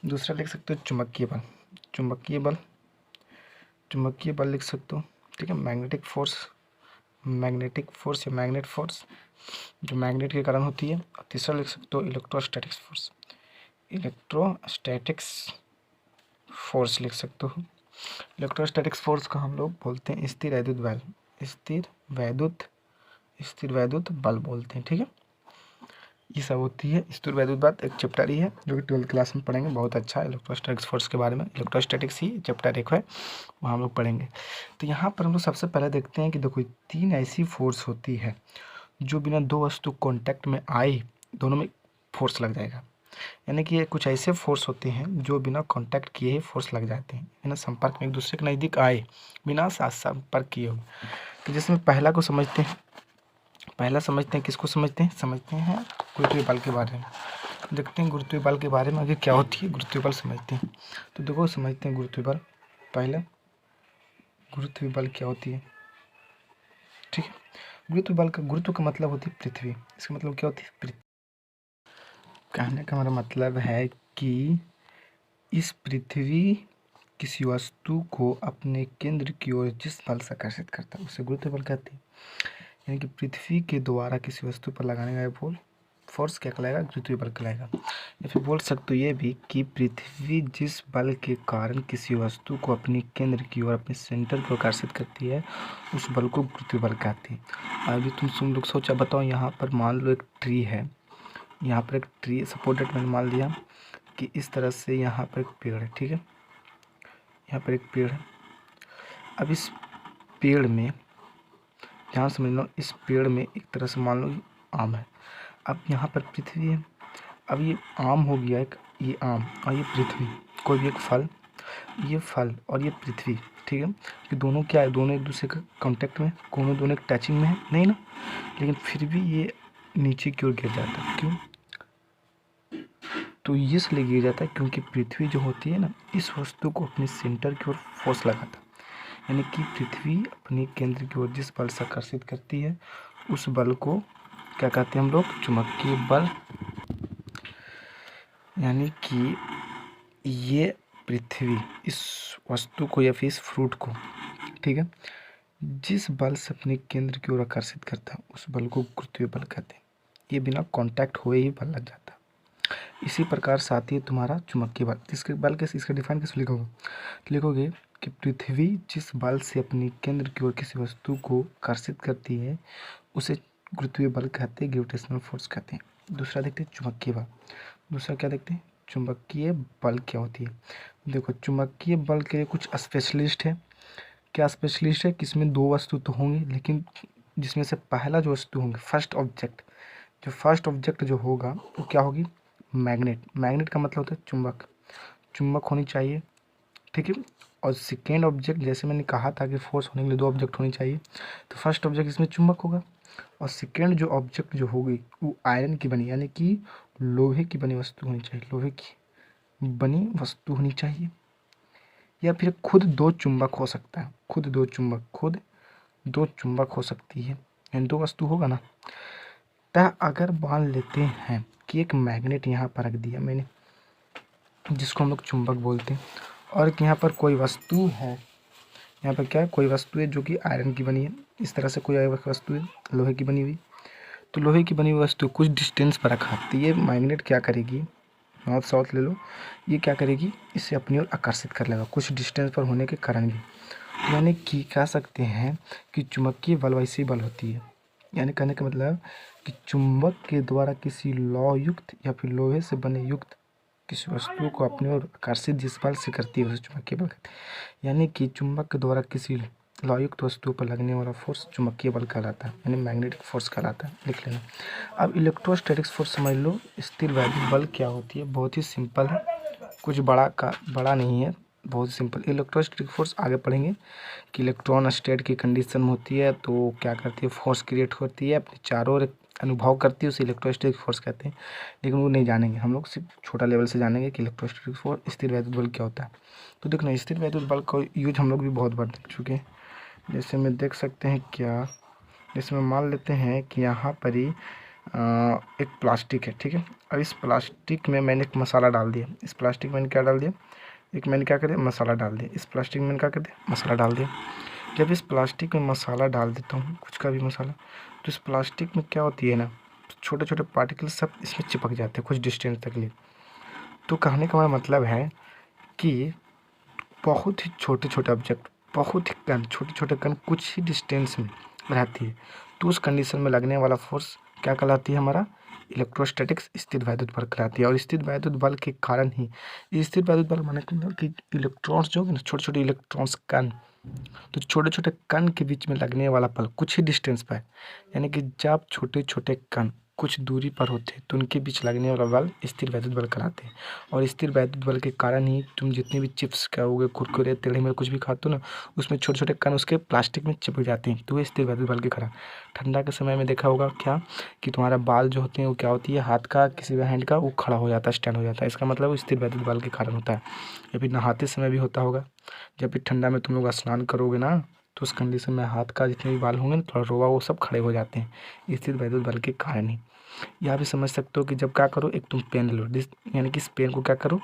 दूसरा लिख सकते हो चुंबकीय बल लिख सकते हो। ठीक है, मैग्नेटिक फोर्स या मैग्नेट फोर्स जो मैग्नेट के कारण होती है। और तीसरा लिख सकते हो इलेक्ट्रोस्टैटिक्स फोर्स लिख सकते हो। इलेक्ट्रोस्टैटिक्स फोर्स को हम लोग बोलते हैं स्थिर वैद्युत बल बोलते हैं। ठीक है, ये सब होती है स्थिर वैद्युत बल, एक चैप्टर ही है जो कि 12th क्लास में पढ़ेंगे, बहुत अच्छा है इलेक्ट्रोस्टैटिक्स फोर्स के बारे में। इलेक्ट्रोस्टैटिक्स ही चैप्टर एक है, वहाँ हम लोग पढ़ेंगे। तो यहाँ पर हम लोग सबसे पहले देखते हैं कि देखो, तीन ऐसी फोर्स होती है जो बिना दो वस्तु कॉन्टैक्ट में आए दोनों में फोर्स लग जाएगा। यानी कि ये कुछ ऐसे फोर्स होते हैं जो बिना कांटेक्ट किए ही फोर्स लग जाते हैं, बिना संपर्क में एक दूसरे के नज़दीक आए, बिना संपर्क किए हो। तो जिसमें पहला समझते हैं, किसको समझते हैं गुरुत्वीय बल के बारे में। देखते हैं गुरुत्वीय बल के बारे में आगे क्या होती है, गुरुत्वीय बल समझते हैं। तो देखो, समझते हैं गुरुत्वीय बल। पहले गुरुत्वीय बल क्या होती है। ठीक है, गुरुत्वीय बल का, गुरुत्व का मतलब होती है पृथ्वी, इसका मतलब क्या होती है, पृथ्वी। कहने का हमारा मतलब है कि इस पृथ्वी किसी वस्तु को अपने केंद्र की ओर जिस बल से आकर्षित करता है उसे गुरुत्वीय बल कहते हैं। यानी कि पृथ्वी के द्वारा किसी वस्तु पर लगाने का फोर्स क्या कहलाएगा, गुरुत्वीय बल कहलाएगा। या फिर बोल सकते हो ये भी कि पृथ्वी जिस बल के कारण किसी वस्तु को अपने केंद्र की ओर, अपने सेंटर को आकर्षित करती है, उस बल को गुरुत्वीय बल कहते हैं। अभी तुम लोग सोचा, बताओ, यहाँ पर मान लो एक ट्री है, यहाँ पर एक ट्री सपोर्टेड, मैंने मान लिया कि इस तरह से यहाँ पर एक पेड़ है। ठीक है, यहाँ पर एक पेड़ है। अब इस पेड़ में, ध्यान समझ लो, इस पेड़ में एक तरह से मान लो आम है। अब यहाँ पर पृथ्वी है। अब ये आम हो गया एक, ये आम और ये पृथ्वी, कोई भी एक फल, ये फल और ये पृथ्वी। ठीक है, कि दोनों क्या है, दोनों एक दूसरे के कांटेक्ट में, दोनों एक टचिंग में है नहीं ना, लेकिन फिर भी ये नीचे की ओर गिर जाता है। क्यों, तो ये इसलिए गिर जाता है क्योंकि पृथ्वी जो होती है ना, इस वस्तु को अपने सेंटर की ओर फोर्स लगाता है। यानी कि पृथ्वी अपने केंद्र की ओर जिस बल से आकर्षित करती है उस बल को क्या कहते हैं हम लोग, चुंबकीय बल। यानी कि ये पृथ्वी इस वस्तु को या फिर इस फ्रूट को, ठीक है, जिस बल से अपने केंद्र की ओर आकर्षित करता है उस बल को गुरुत्वीय बल कहते हैं। ये बिना कांटेक्ट हुए ही बल लग जाता है। इसी प्रकार साथ ही तुम्हारा चुंबकीय बल, इसके बल कैसे, इसका डिफाइन कैसे लिखोगे, लिखोगे कि पृथ्वी जिस बल से अपनी केंद्र की ओर किसी वस्तु को आकर्षित करती है उसे गुरुत्वीय बल कहते हैं, ग्रेविटेशनल फोर्स कहते हैं। दूसरा देखते हैं चुंबकीय बल। दूसरा क्या देखते हैं, चुंबकीय बल क्या होती है। देखो चुंबकीय बल के लिए कुछ स्पेशलिस्ट है। क्या स्पेशलिस्ट है कि इसमें दो वस्तु तो होंगे, लेकिन जिसमें से पहला जो वस्तु होंगे, फर्स्ट ऑब्जेक्ट, जो फर्स्ट ऑब्जेक्ट जो होगा वो क्या होगी, मैग्नेट। मैग्नेट का मतलब होता है चुंबक, चुंबक होनी चाहिए, ठीक है। और सेकेंड ऑब्जेक्ट, जैसे मैंने कहा था कि फोर्स होने के लिए दो ऑब्जेक्ट होनी चाहिए, तो फर्स्ट ऑब्जेक्ट इसमें चुंबक होगा और सेकेंड जो ऑब्जेक्ट जो होगी वो आयरन की बनी, यानी कि लोहे की बनी वस्तु होनी चाहिए, लोहे की बनी वस्तु होनी चाहिए। या फिर खुद दो चुंबक हो सकता है, खुद दो चुंबक, खुद दो चुंबक हो सकती है, यानी दो वस्तु होगा ना। तो अगर मान लेते हैं कि एक मैग्नेट यहाँ पर रख दिया मैंने, जिसको हम लोग चुंबक बोलते हैं, और कि यहाँ पर कोई वस्तु है, यहाँ पर क्या है, कोई वस्तु है जो कि आयरन की बनी है, इस तरह से कोई वस्तु है लोहे की बनी हुई। तो लोहे की बनी हुई वस्तु कुछ डिस्टेंस पर रखा, तो ये मैग्नेट क्या करेगी, नॉर्थ साउथ ले लो, ये क्या करेगी, इसे अपनी ओर आकर्षित कर लेगा कुछ डिस्टेंस पर होने के कारण भी। यानी कि कह सकते हैं कि चुंबकीय बल वैसी बल होती है, यानी कहने का मतलब कि चुंबक के द्वारा किसी लौ युक्त या फिर लोहे से बने युक्त किसी वस्तु को अपनी ओर आकर्षित जिस बल से करती है उसे चुंबकीय बल कहते हैं। यानी कि चुंबक के द्वारा किसी लौयुक्त वस्तु पर लगने वाला फोर्स चुंबकीय बल कहलाता है, यानी मैग्नेटिक फोर्स कहलाता है, लिख लेना। अब इलेक्ट्रोस्टैटिक्स फोर्स समझ लो, स्थिर वैद्युत बल क्या होती है, बहुत ही सिंपल है, कुछ बड़ा नहीं है, बहुत सिंपल। इलेक्ट्रोस्टैटिक फोर्स आगे पढ़ेंगे कि इलेक्ट्रॉन स्टेट की कंडीशन में होती है तो क्या करती है, फोर्स क्रिएट होती है, अपने चारों ओर अनुभव करती है, उसे इलेक्ट्रोस्टैटिक फोर्स कहते हैं। लेकिन वो नहीं जानेंगे हम लोग, सिर्फ छोटा लेवल से जानेंगे कि इलेक्ट्रोस्टैटिक फोर्स स्थिर वैद्युत बल क्या होता है। तो देखना स्थिर वैद्युत बल का यूज हम लोग भी बहुत बार देख चुके हैं। जैसे में देख सकते हैं क्या, जैसे में मान लेते हैं कि यहाँ पर ही एक प्लास्टिक है, ठीक है। अब इस प्लास्टिक में मैंने एक मसाला डाल दिया, इस प्लास्टिक में मैंने क्या डाल दिया, एक मैंने क्या कर दिया, मसाला डाल दिया, इस प्लास्टिक में मैंने क्या कर दिया, मसाला डाल दिया। जब इस प्लास्टिक में मसाला डाल देता हूँ, कुछ का भी मसाला, तो इस प्लास्टिक में क्या होती है ना, छोटे छोटे पार्टिकल सब इसमें चिपक जाते हैं कुछ डिस्टेंस तक लिए। तो कहने का मतलब है कि बहुत ही छोटे छोटे ऑब्जेक्ट, बहुत ही कण, छोटे छोटे कण कुछ ही डिस्टेंस में रहती है, तो उस कंडीशन में लगने वाला फोर्स क्या कहलाती है, हमारा इलेक्ट्रोस्टैटिक्स स्थिर वैद्युत बल कहलाती है। और स्थिर वैद्युत बल के कारण ही स्थिर वैद्युत बल माने कि इलेक्ट्रॉन्स जो है ना, छोटे छोटे इलेक्ट्रॉन्स कण, तो छोटे छोटे कण के बीच में लगने वाला बल कुछ ही डिस्टेंस पर, यानी कि जब छोटे छोटे कण कुछ दूरी पर होते हैं तो उनके बीच लगने वाला बल स्थिर वैद्युत बल कहलाते हैं। और स्थिर वैद्युत बल के कारण ही तुम जितने भी चिप्स खाओगे, कुरकुरे, तेल में कुछ भी खाते हो ना, उसमें छोटे छोटे कण उसके प्लास्टिक में चिपक जाते हैं, तो वो स्थिर वैद्युत बल के कारण। ठंडा के समय में देखा होगा क्या कि तुम्हारा बाल जो होते हैं वो क्या होती है, हाथ का किसी भी हैंड का वो खड़ा हो जाता है, स्टैंड हो जाता है, इसका मतलब वो स्थिर वैद्युत बल के कारण होता है। या फिर नहाते समय भी होता होगा, जब भी ठंडा में तुम लोग स्नान करोगे ना, तो उस कंडीशन में हाथ का जितने भी बाल होंगे ना, थोड़ा रोवा, वो सब खड़े हो जाते हैं स्थिर वैद्युत बल के कारण ही। यहाँ भी समझ सकते हो कि जब क्या करो, एक तुम पेन लो, यानी कि इस पेन को क्या करो,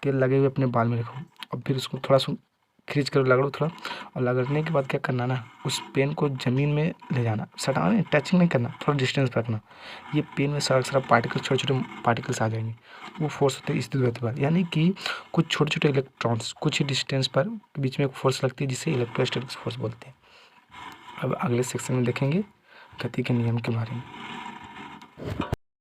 तेल लगे हुए अपने बाल में रखो और फिर उसको थोड़ा सा खींच कर रगड़ो थोड़ा, और रगड़ने के बाद क्या करना ना, उस पेन को ज़मीन में ले जाना, सटाना नहीं, टचिंग नहीं करना, थोड़ा डिस्टेंस पर रखना, ये पेन में सारा सारा पार्टिकल, छोटे छोटे पार्टिकल्स आ जाएंगे, वो फोर्स होता है स्थिर वैद्युत बल। यानी कि कुछ छोटे छोटे इलेक्ट्रॉन्स कुछ ही डिस्टेंस पर बीच में एक फोर्स लगती है जिसे इलेक्ट्रोस्टैटिक्स फोर्स बोलते हैं। अब अगले सेक्शन में देखेंगे गति के नियम के बारे में।